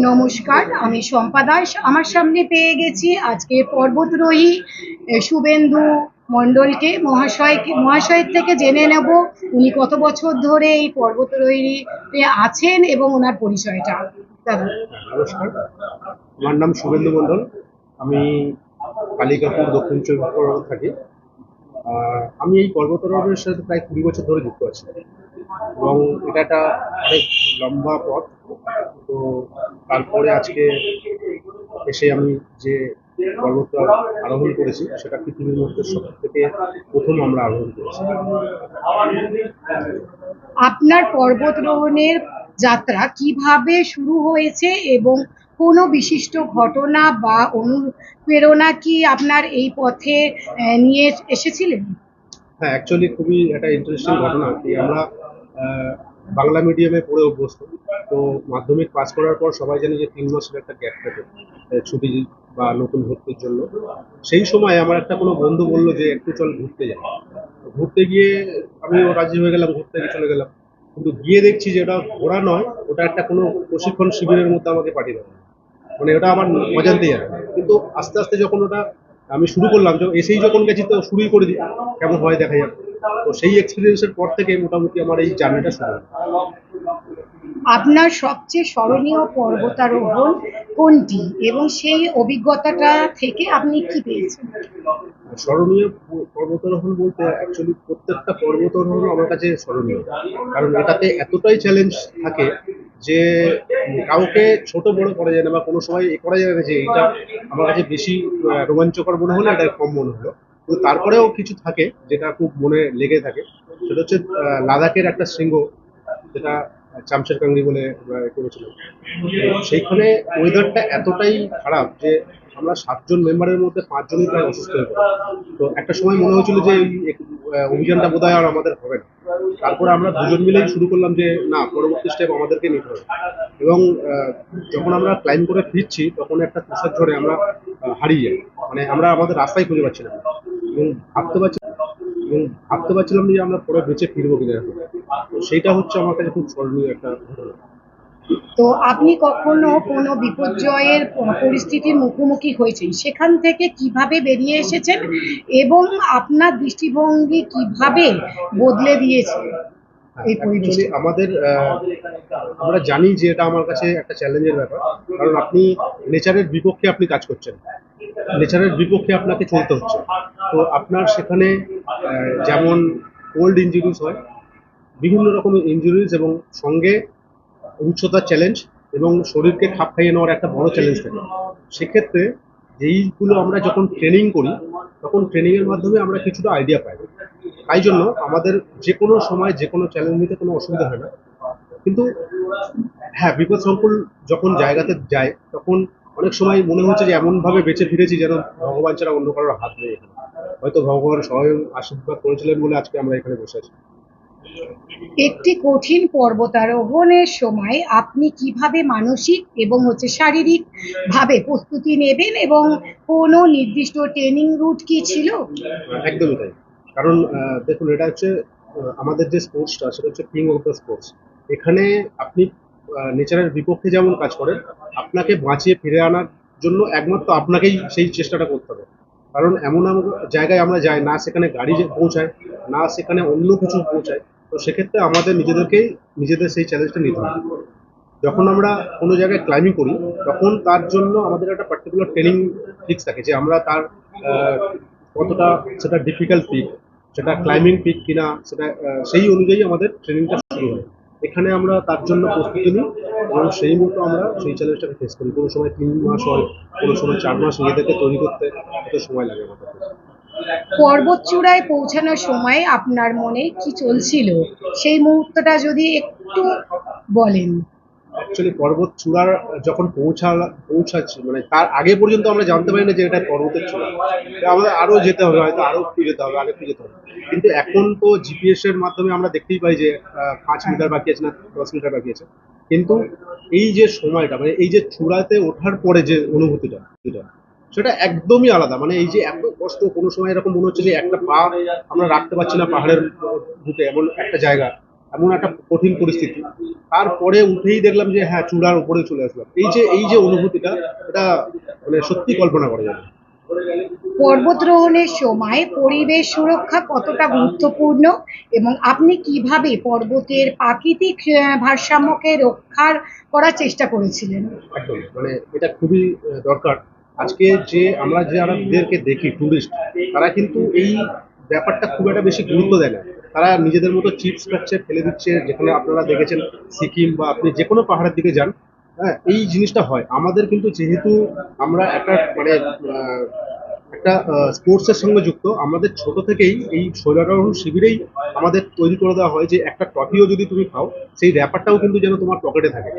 নমস্কার, আমি শম্পা দাস। আমার সামনে পেয়ে গেছি আজকে পর্বতারোহী শুভেন্দু মণ্ডলকে। মহাশয়ের থেকে জেনে নেব উনি কত বছর ধরে এই পর্বতারোহীতে আছেন এবং ওনার পরিচয়টা। দাদা। নমস্কার, আমার নাম শুভেন্দু মণ্ডল। আমি কালিকাপুর দক্ষিণ চব্বিশ পরগনা থাকি। আমি এই পর্বতারোহণের সাথে প্রায় 20 বছর ধরে যুক্ত আছি এবং এটা একটা অনেক লম্বা পথ। তো তারপরে আজকে এসে আমি যে পর্বতটা আরোহণ করেছি সেটা পৃথিবীর মধ্যে সব থেকে প্রথম আমরা আরোহণ করেছি। আপনার পর্বতারোহণের যাত্রা কিভাবে শুরু হয়েছে এবং কোনো বিশিষ্ট ঘটনা বা অনুপ্রেরণা কি আপনার এই পথে নিয়ে এসেছিলেন? হ্যাঁ, অ্যাকচুয়ালি খুবই একটা ইন্টারেস্টিং ঘটনা কি আমরা বাংলা মিডিয়ামে পড়ে অভ্যস্ত। তো মাধ্যমিক পাস করার পর সবাই জানি যে 3 মাসের একটা গ্যাপ থাকে ছুটি বা নতুন ভর্তির জন্য। সেই সময় আমার একটা কোনো বন্ধু বললো যে একটু চল ঘুরতে যাই। ঘুরতে গিয়ে আমিও রাজি হয়ে গেলাম, ঘুরতে গিয়ে চলে গেলাম। কিন্তু গিয়ে দেখছি যে ওটা ঘোরা নয়, ওটা একটা কোনো প্রশিক্ষণ শিবিরের মধ্যে আমাকে পাঠিয়ে দেওয়া হলো। মানে ওটা আমার অজান্তেই আর কি। কিন্তু আস্তে আস্তে যখন ওটা আমি শুরু করলাম, এসেই যখন গেছি তো শুরুই করে দিই, কেমন হয় দেখা যাক। তো সেই এক্সপিরিয়েন্সের পর থেকে মোটামুটি আমার এই জার্নিটা শুরু হয়। আপনার সবচেয়ে স্মরণীয় পর্বতারোহণ কোনটি এবং সেই অভিজ্ঞতাটা থেকে আপনি কি পেয়েছেন? স্মরণীয় পর্বতারোহণ বলতে অ্যাকচুয়ালি প্রত্যেকটা পর্বতারোহণ আমার কাছে স্মরণীয়, কারণ এটাতে এতটাই চ্যালেঞ্জ থাকে যে কাউকে ছোট বড় করা যায় না বা কোনো সময় করা যায় না যে এটা আমার কাছে বেশি রোমাঞ্চকর মনে হলো, এটা কম মনে হলো। কিন্তু তারপরেও কিছু থাকে যেটা খুব মনে লেগে থাকে। সেটা হচ্ছে লাদাখের একটা শৃঙ্গ, যেটা চামচের কাংরি বলে করেছিলাম। তো সেইখানে ওয়েদারটা এতটাই খারাপ যে আমরা 7 জন মেম্বারের মধ্যে 5 জনই প্রায় অসুস্থ হয়ে পড়ে। তো একটা সময় মনে হয়েছিল যে এই অভিযানটা বোধহয় আর আমাদের হবে না। তারপরে আমরা দুজন মিলেই শুরু করলাম যে না, পরবর্তী স্টেপ আমাদেরকে নিতে হবে। এবং যখন আমরা ক্লাইম করে ফিরছি তখন একটা তুষার ঝড়ে আমরা হারিয়ে যাই। মানে আমরা আমাদের রাস্তায় খুঁজে পাচ্ছিলাম না এবং ভাবতে পারছি এবং ভাবতে পারছিলাম না যে আমরা পরে বেঁচে ফিরবো কিনা। তো সেইটা হচ্ছে আমার কাছে খুব স্মরণীয় একটা ঘটনা। তো আপনি কখনো কোনো বিপর্যয়ের পরিস্থিতির মুখোমুখি হয়েছেন, সেখান থেকে কিভাবে বেরিয়ে এসেছেন এবং আপনার দৃষ্টিভঙ্গি কিভাবে বদলে দিয়েছে এই অ্যাকচুয়ালি পরিবেশটা? আমাদের আমরা জানি যে এটা আমার কাছে একটা চ্যালেঞ্জের ব্যাপার, কারণ আপনি নেচারের বিপক্ষে আপনি কাজ করছেন, নেচারের বিপক্ষে আপনাকে চলতে হচ্ছে। তো আপনার সেখানে যেমন কোল্ড ইঞ্জুরিজ হয়, বিভিন্ন রকমের ইঞ্জুরিজ, এবং সঙ্গে উচ্চতার চ্যালেঞ্জ এবং শরীরকে খাপ খাইয়ে নেওয়ার একটা বড় চ্যালেঞ্জ থাকে। সেক্ষেত্রে যেইগুলো আমরা যখন ট্রেনিং করি তখন ট্রেনিংয়ের মাধ্যমে আমরা কিছুটা আইডিয়া পাই। তাই জন্য আমাদের যে কোনো সময় যে কোনো চ্যালেঞ্জ নিতে কোনো অসুবিধা হয় না। কিন্তু হ্যাঁ, বিপদ সংকুল যখন জায়গাতে যায় তখন অনেক সময় মনে হচ্ছে যে এমনভাবে বেঁচে ফিরেছি যেন ভগবান ছাড়া অন্য কারোর হাত নেই এখানে। হয়তো ভগবান স্বয়ং আশীর্বাদ করেছিলেন বলে আজকে আমরা এখানে বসে আছি। একটি কঠিন পর্বতারোহণের সময় আপনি কিভাবে মানসিক এবং শারীরিক ভাবে প্রস্তুতি নেবেন এবং কোনো নির্দিষ্ট ট্রেনিং রুট কি ছিল? একদমই তাই। কারণ দেখুন, এটা হচ্ছে আমাদের যে স্পোর্টসটা সেটা হচ্ছে কিং অফ দ্য স্পোর্টস। এখানে আপনি নেচারের বিপক্ষে যেমন কাজ করেন, আপনাকে বাঁচিয়ে ফিরে আনার জন্য একমাত্র আপনাকেই সেই চেষ্টাটা করতে হবে। কারণ এমন এমন জায়গায় আমরা যাই না, সেখানে গাড়ি যে পৌঁছায়, না সেখানে অন্য কিছু পৌঁছায়। তো সেক্ষেত্রে আমাদের নিজেদেরকেই নিজেদের সেই চ্যালেঞ্জটা নিতে হবে। যখন আমরা কোনো জায়গায় ক্লাইম্বিং করি তখন তার জন্য আমাদের একটা পার্টিকুলার ট্রেনিং ফিক্স থাকে যে আমরা তার আহ, কতটা সেটা ডিফিকাল্ট পিক, সেটা ক্লাইম্বিং পিক কিনা, সেটা সেই অনুযায়ী আমাদের ট্রেনিংটা শুরু হয়। এখানে আমরা তার জন্য প্রস্তুতি নিই এবং সেই মতো আমরা সেই চ্যালেঞ্জটাকে ফেস করি। কোনো সময় 3 মাস হয়, কোনো সময় 4 মাস নিজেদেরকে তৈরি করতে এত সময় লাগে আমাদের। পর্বত চূড়ায় পৌঁছানোর সময় আপনার মনে কি চলছিল, সেই মুহূর্তটা যদি একটু বলেন? অ্যাকচুয়ালি পর্বত চূড়ার যখন পৌঁছাচ্ছি, মানে তার আগে পর্যন্ত আমরা জানতে পারি না যে এটা পর্বতের চূড়া। তো আমাদের আরো যেতে হবে, হয়তো আরো একটু যেতে হবে, আগে একটু যেতে হবে। কিন্তু এখন তো জিপিএস এর মাধ্যমে আমরা দেখতেই পাই যে 5 মিটার বাকি আছে না 10 মিটার বাকি আছে। কিন্তু এই যে সময়টা, মানে এই যে চূড়াতে ওঠার পরে যে অনুভূতিটা, সেটা একদমই আলাদা। মানে এই যে এত কষ্ট, কোনো সময় এরকম মনে হচ্ছে যে একটা পা আমরা রাখতে পারছি না পাহাড়ের বুকে, এমন একটা জায়গা। এমন একটা কঠিন পরিস্থিতি, তারপরে উঠেই দেখলাম যে হ্যাঁ চূড়ার উপরে চলে আসলাম। এই যে অনুভূতিটা, এটা মানে সত্যি কল্পনা করা যায় না। পর্বতারোহণের সময় পরিবেশ সুরক্ষা কতটা গুরুত্বপূর্ণ এবং আপনি কিভাবে পর্বতের প্রাকৃতিক ভারসাম্যকে রক্ষার করার চেষ্টা করেছিলেন? একদম মানে এটা খুবই দরকার। আজকে যে আমরা যাদেরকে দেখি টুরিস্ট, তারা কিন্তু এই ব্যাপারটা খুব একটা বেশি গুরুত্ব দেয় না। তারা নিজেদের মতো চিপস খাচ্ছে, ফেলে দিচ্ছে। যেখানে আপনারা দেখেছেন সিকিম বা আপনি যে কোনো পাহাড়ের দিকে যান, হ্যাঁ এই জিনিসটা হয়। আমাদের কিন্তু যেহেতু আমরা একটা মানে একটা স্পোর্টসের সঙ্গে যুক্ত, আমাদের ছোট থেকেই এই শৈলারোহণ শিবিরেই আমাদের তৈরি করে দেওয়া হয় যে একটা ট্রফিও যদি তুমি পাও, সেই ব্যাপারটাও কিন্তু যেন তোমার পকেটে থাকে,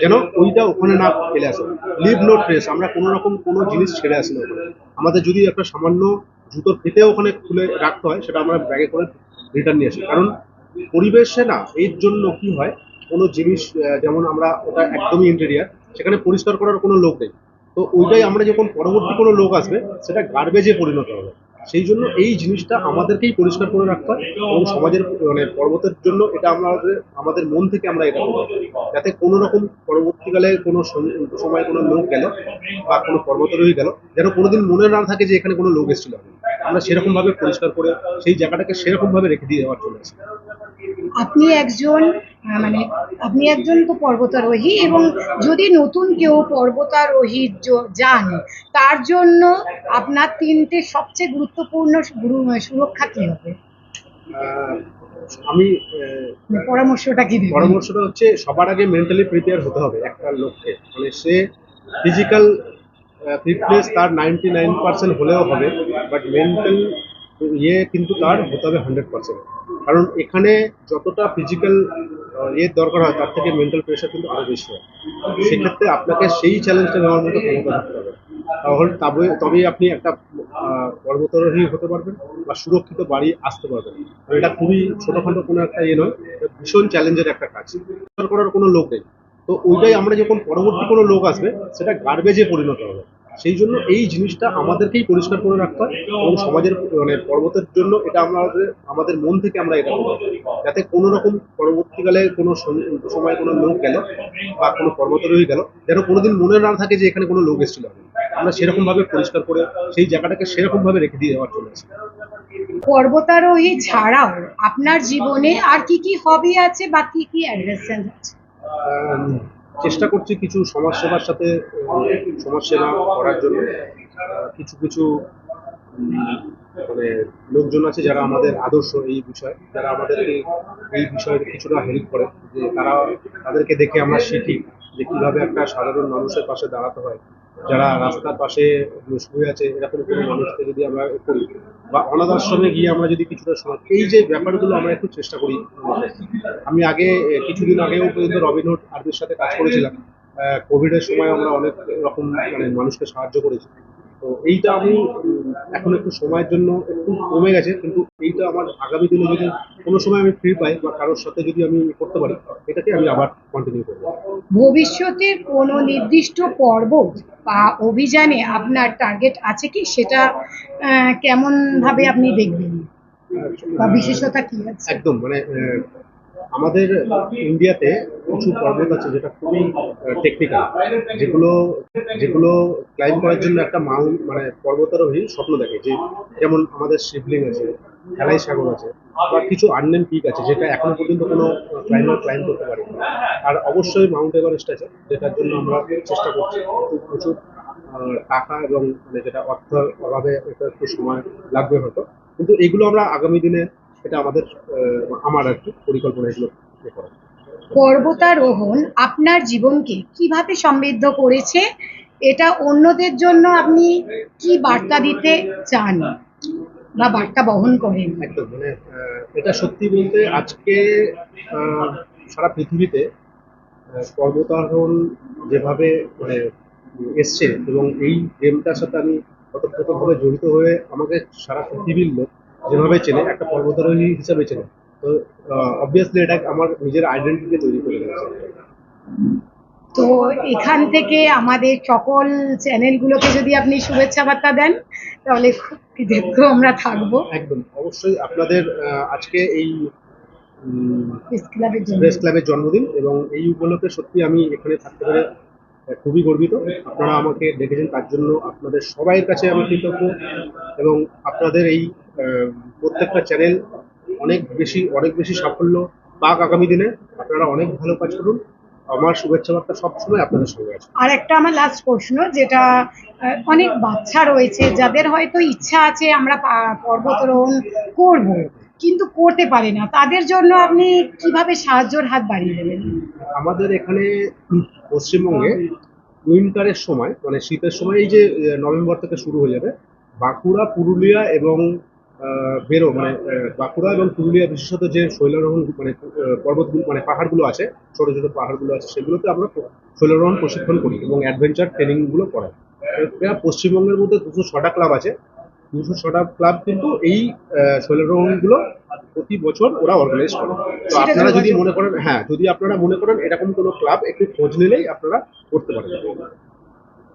যেন ওইটা ওখানে না ফেলে আসো। লিভ নো ট্রেস, আমরা কোনো রকম কোনো জিনিস ছেড়ে আসি না ওখানে। আমাদের যদি একটা সামান্য জুতোর ফিতেও ওখানে খুলে রাখতে হয়, সেটা আমরা ব্যাগে করে রিটার্ন নিয়ে আসি। কারণ পরিবেশে না এর জন্য কি হয়, কোনো জিনিস যেমন আমরা ওটা একদমই ইন্টেরিয়ার, সেখানে পরিষ্কার করার কোনো লোক নেই। তো ওইটাই আমরা যখন পরবর্তী কোনো লোক আসবে, সেটা গার্বেজে পরিণত হবে। সেই জন্য এই জিনিসটা আমাদেরকেই পরিষ্কার করে রাখতে হয় এবং সমাজের মানে পর্বতের জন্য এটা আমাদের আমাদের মন থেকে আমরা এটা করবো, যাতে কোনো রকম পরবর্তীকালে কোনো সময় কোনো লোক গেল বা কোনো পর্বতারোহী গেল, যেন কোনোদিন মনে না থাকে যে এখানে কোনো লোক এসেছিল। আমরা সেরকম ভাবে পরিষ্কার করে সেই জায়গাটাকে সেরকম ভাবে রেখে দিয়ে যাওয়ার জন্য আসি। আপনি একজন মানে আপনি একজন তো পর্বতারোহী এবং যদি নতুন কেউ পর্বতারোহী যান, তার জন্য আপনার তিনটে সবচেয়ে গুরুত্বপূর্ণ সুরক্ষা কি হবে? আহ, আমি মানে পরামর্শটা কি দেবেন? পরামর্শটা হচ্ছে সবার আগে মেন্টালি প্রিপেয়ার হতে হবে একটা লোককে। মানে সে ফিজিক্যাল ফিটনেস তার 99% হলেও হবে, বাট মেন্টাল কিন্তু তার হতে হবে 100%। কারণ এখানে যতটা ফিজিক্যাল ইয়ের দরকার হয়, তার থেকে মেন্টাল প্রেশার কিন্তু আরো বেশি হয়। সেক্ষেত্রে আপনাকে সেই চ্যালেঞ্জটা নেওয়ার মতো ক্ষমতা থাকতে হবে। তাহলে তবেই আপনি একটা পর্বতারোহী হতে পারবেন বা সুরক্ষিত বাড়ি আসতে পারবেন। আর এটা খুবই ছোটখাটো কোনো একটা ইয়ে নয়, এটা ভীষণ চ্যালেঞ্জের একটা কাজ। বিচার করার কোনো লোক নেই। তো ওইটাই আমরা যখন পরবর্তী কোনো লোক আসবে, সেটা গার্বেজে পরিণত হবে। সেই জন্য এই জিনিসটা আমাদেরকেই পরিষ্কার করে রাখতে হয় এবং সমাজের মানে পর্বতের জন্য এটা আমাদের আমাদের মন থেকে আমরা এটা করবো, যাতে কোনো রকম পরবর্তীকালে কোনো সময় কোনো লোক গেল বা কোনো পর্বতারোহী গেল, যেন কোনোদিন মনে না থাকে যে এখানে কোনো লোক এসেছিল। আমরা সেরকম ভাবে পরিষ্কার করে সেই জায়গাটাকে সেরকম ভাবে রেখে দিয়ে যাওয়ার জন্য আসি। পর্বতারোহী ছাড়াও আপনার জীবনে আর কি কি হবি আছে বা কি কি অ্যাডভেঞ্চার আছে? আম, চেষ্টা করছি কিছু সমাজসেবার সাথে সমাজসেবা করার জন্য। কিছু কিছু মানে লোকজন আছে যারা আমাদের আদর্শ এই বিষয়ে, যারা আমাদেরকে এই বিষয়ে কিছুটা হেল্প করে, যে তাদেরকে দেখে আমরা শিখি যে কিভাবে একটা সাধারণ মানুষের পাশে দাঁড়াতে হয়। যারা রাস্তার পাশে শুয়ে আছে, এরকম কোনো মানুষকে যদি আমরা করি, বা অনাথ আশ্রমে গিয়ে আমরা যদি কিছুটা সময়, এই যে ব্যাপারগুলো আমরা একটু চেষ্টা করি। আমি আগে কিছুদিন আগেও পর্যন্ত রবিনহুড আর্মির সাথে কাজ করেছিলাম। কোভিড এর সময় আমরা অনেক রকম মানে মানুষকে সাহায্য করেছি। তো এইটা আমি এখন একটু সময়ের জন্য একটু কমে গেছে, কিন্তু এইটা আমার আগামী দিনে যদি কোনো সময় আমি ফ্রি পাই বা কারোর সাথে যদি আমি করতে পারি, এটাকে আমি আবার কন্টিনিউ করবো। ভবিষ্যতে কোনো নির্দিষ্ট পর্বত বা অভিযানে আপনার টার্গেট আছে কি? সেটা কেমন ভাবে আপনি দেখবেন বা বিশেষতা কি আছে? একদম মানে আমাদের ইন্ডিয়াতে কিছু পর্বত আছে যেটা খুবই টেকনিক্যাল, যেগুলো যেগুলো ক্লাইম্ব করার জন্য একটা মাউন্ট মানে পর্বতারোহী স্বপ্ন দেখে। যে যেমন আমাদের শিবলিং আছে, হেলাই সাগর আছে, বা কিছু আননেম পিক আছে যেটা এখনো পর্যন্ত কোনো ক্লাইম্বার ক্লাইম্ব করতে পারে। আর অবশ্যই মাউন্ট এভারেস্ট আছে, যেটার জন্য আমরা চেষ্টা করছি, কিন্তু প্রচুর টাকা এবং মানে যেটা অর্থের অভাবে এটা একটু সময় লাগবে হয়তো, কিন্তু এগুলো আমরা আগামী দিনে এটা আমাদের আমার আর কি পরিকল্পনা এগুলো ইয়ে করা। পর্বতারোহণ আপনার জীবনকে কিভাবে সমৃদ্ধ করেছে? এটা অন্যদের জন্য আপনি কি বার্তা দিতে চান বা বার্তা বহন করেন? একদম মানে এটা সত্যি বলতে আজকে আহ, সারা পৃথিবীতে পর্বতারোহণ যেভাবে মানে এসছে, এবং এই গেমটার সাথে আমি ওতপ্রোতভাবে জড়িত হয়ে আমাকে সারা পৃথিবীর লোক যেভাবে চেনে, একটা পর্বতারোহী হিসাবে চেনে। তো অবভিয়াসলি এটা আমার নিজের আইডেন্টিটি তৈরি করে দিয়েছে। তো এখান থেকে আমাদের সকল চ্যানেলগুলোকে যদি আপনি শুভেচ্ছা বার্তা দেন, তাহলে খুব কৃতজ্ঞ আমরা থাকবো। একদম অবশ্যই আপনাদের আজকে এই প্রেস ক্লাবের জন্য প্রেস ক্লাবের জন্মদিন, এবং এই উপলক্ষে সত্যি আমি এখানে থাকতে পেরে খুবই গর্বিত। আপনারা আমাকে ডেকেছেন, তার জন্য আপনাদের সবাইয়ের কাছে আমি কৃতজ্ঞ। এবং আপনাদের এই প্রত্যেকটা চ্যানেল অনেক বেশি সাফল্য পাক আগামী দিনে। আপনারা অনেক ভালো কাজ করুন। আমার শুভেচ্ছা বার্তা সবসময় আপনাদের সঙ্গে আছে। আর একটা আমার লাস্ট প্রশ্ন, যেটা অনেক বাচ্চা রয়েছে যাদের হয়তো ইচ্ছা আছে আমরা পর্বতারোহণ করব, কিন্তু করতে পারে না, তাদের জন্য আপনি কিভাবে সাহায্যের হাত বাড়িয়ে দেবেন? আমাদের এখানে পশ্চিমবঙ্গে উইন্টারের সময়, মানে শীতের সময়, এই যে নভেম্বর থেকে শুরু হয়ে যাবে, বাঁকুড়া, পুরুলিয়া এবং বাঁকুড়া এবং পুরুলিয়া বিশেষত যে শৈলারোহণ মানে পর্বতগুলো, মানে পাহাড়গুলো আছে, ছোট ছোট পাহাড়গুলো আছে, সেগুলোতে আমরা শৈলারোহণ প্রশিক্ষণ করি এবং অ্যাডভেঞ্চার ট্রেনিংগুলো করাই। এটা পশ্চিমবঙ্গের মধ্যে 206টা ক্লাব আছে। 206টা ক্লাব কিন্তু এই শৈলারোহণগুলো প্রতি বছর ওরা অর্গানাইজ করে। তো সেটা আপনারা যদি যোগাযোগ- মনে করেন, হ্যাঁ, যদি আপনারা মনে করেন এরকম কোনো ক্লাব, একটু খোঁজ নিলেই আপনারা করতে পারেন।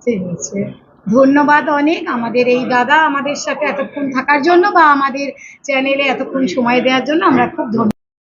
ঠিক আছে, ধন্যবাদ অনেক আমাদের এই দাদা আমাদের সাথে এতক্ষণ থাকার জন্য, বা আমাদের চ্যানেলে এতক্ষণ সময় দেওয়ার জন্য। আমরা খুব ধন্যবাদ।